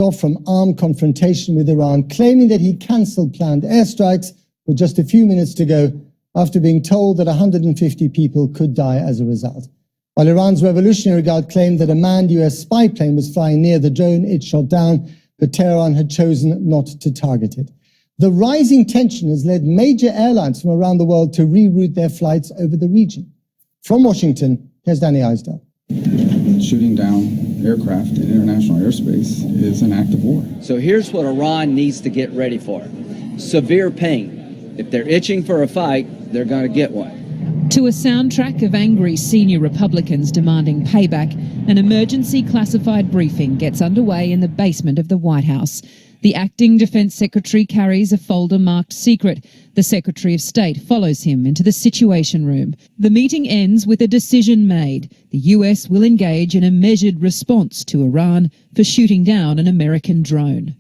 off from armed confrontation with Iran, claiming that he cancelled planned airstrikes with just a few minutes to go after being told that 150 people could die as a result. While Iran's Revolutionary Guard claimed that a manned US spy plane was flying near the drone it shot down, but Tehran had chosen not to target it. The rising tension has led major airlines from around the world to reroute their flights over the region. From Washington, here's Danny Eisdale. Shooting down aircraft in international airspace is an act of war. So here's what Iran needs to get ready for. Severe pain. If they're itching for a fight, they're going to get one. To a soundtrack of angry senior Republicans demanding payback, an emergency classified briefing gets underway in the basement of the White House. The acting Defense Secretary carries a folder marked secret. The Secretary of State follows him into the Situation Room. The meeting ends with a decision made. The US will engage in a measured response to Iran for shooting down an American drone.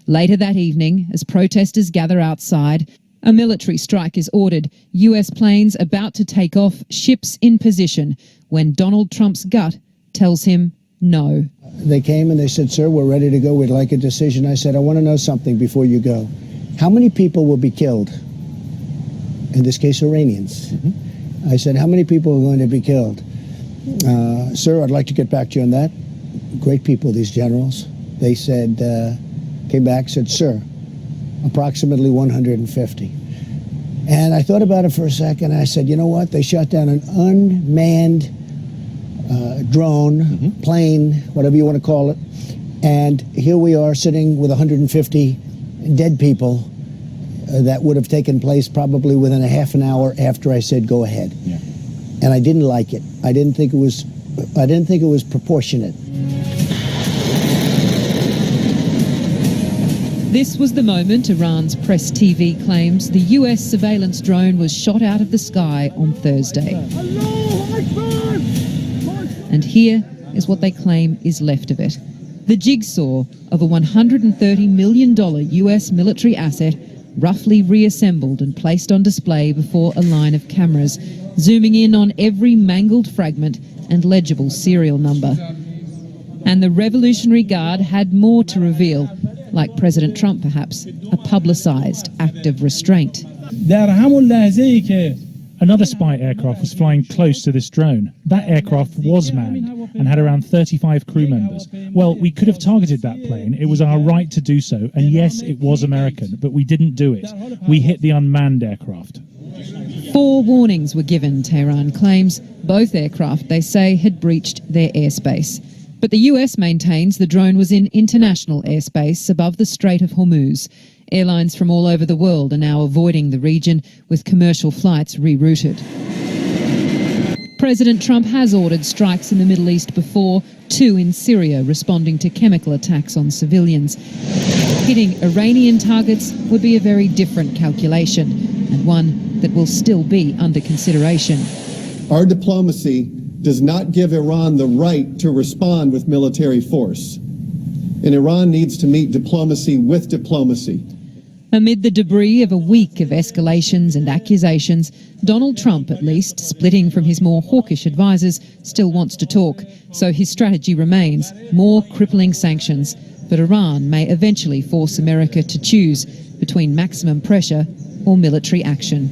Later that evening, as protesters gather outside, a military strike is ordered. US planes about to take off, ships in position, when Donald Trump's gut tells him no. They came and they said, "Sir, we're ready to go. We'd like a decision." I said, "I want to know something before you go. How many people will be killed? In this case, Iranians." I said, "How many people are going to be killed?" "Sir, I'd like to get back to you on that." Great people, these generals. They said, came back, said, "Sir, approximately 150. And I thought about it for a second. I said, you know what? They shot down an unmanned drone, plane, whatever you want to call it. And here we are sitting with 150 dead people that would have taken place probably within a half an hour after I said go ahead. Yeah. And I didn't like it. I didn't think it was proportionate. This was the moment Iran's Press TV claims the US surveillance drone was shot out of the sky on Thursday. And here is what they claim is left of it. The jigsaw of a $130 million US military asset, roughly reassembled and placed on display before a line of cameras, zooming in on every mangled fragment and legible serial number. And the Revolutionary Guard had more to reveal, like President Trump perhaps, a publicised act of restraint. Another spy aircraft was flying close to this drone. That aircraft was manned and had around 35 crew members. Well, we could have targeted that plane. It was our right to do so. And yes, it was American, but we didn't do it. We hit the unmanned aircraft. 4 warnings were given, Tehran claims. Both aircraft, they say, had breached their airspace. But the US maintains the drone was in international airspace above the Strait of Hormuz. Airlines from all over the world are now avoiding the region, with commercial flights rerouted. President Trump has ordered strikes in the Middle East before, 2 in Syria, responding to chemical attacks on civilians. Hitting Iranian targets would be a very different calculation, and one that will still be under consideration. Our diplomacy does not give Iran the right to respond with military force. And Iran needs to meet diplomacy with diplomacy. Amid the debris of a week of escalations and accusations, Donald Trump, at least, splitting from his more hawkish advisers, still wants to talk. So his strategy remains more crippling sanctions. But Iran may eventually force America to choose between maximum pressure or military action.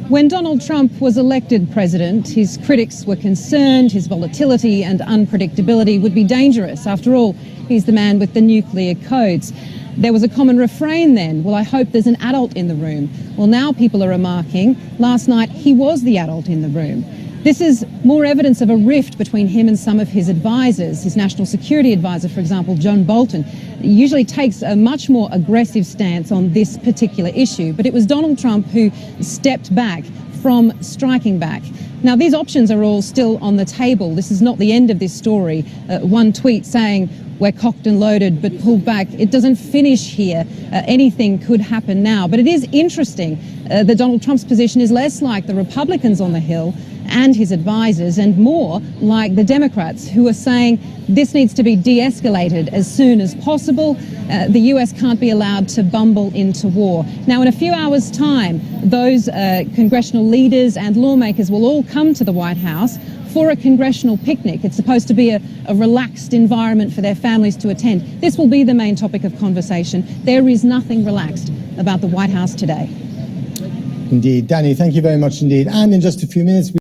When Donald Trump was elected president, his critics were concerned his volatility and unpredictability would be dangerous. After all, he's the man with the nuclear codes. There was a common refrain then, well, I hope there's an adult in the room. Well, now people are remarking, last night he was the adult in the room. This is more evidence of a rift between him and some of his advisors. His national security advisor, for example, John Bolton, usually takes a much more aggressive stance on this particular issue. But it was Donald Trump who stepped back from striking back. Now, these options are all still on the table. This is not the end of this story. One tweet saying, we're cocked and loaded, but pulled back. It doesn't finish here. Anything could happen now. But it is interesting that Donald Trump's position is less like the Republicans on the Hill and his advisors, and more like the Democrats, who are saying this needs to be de-escalated as soon as possible. The US can't be allowed to bumble into war. Now, in a few hours' time, those congressional leaders and lawmakers will all come to the White House for a congressional picnic. It's supposed to be a relaxed environment for their families to attend. This will be the main topic of conversation. There is nothing relaxed about the White House today. Indeed. Danny, thank you very much indeed. And in just a few minutes,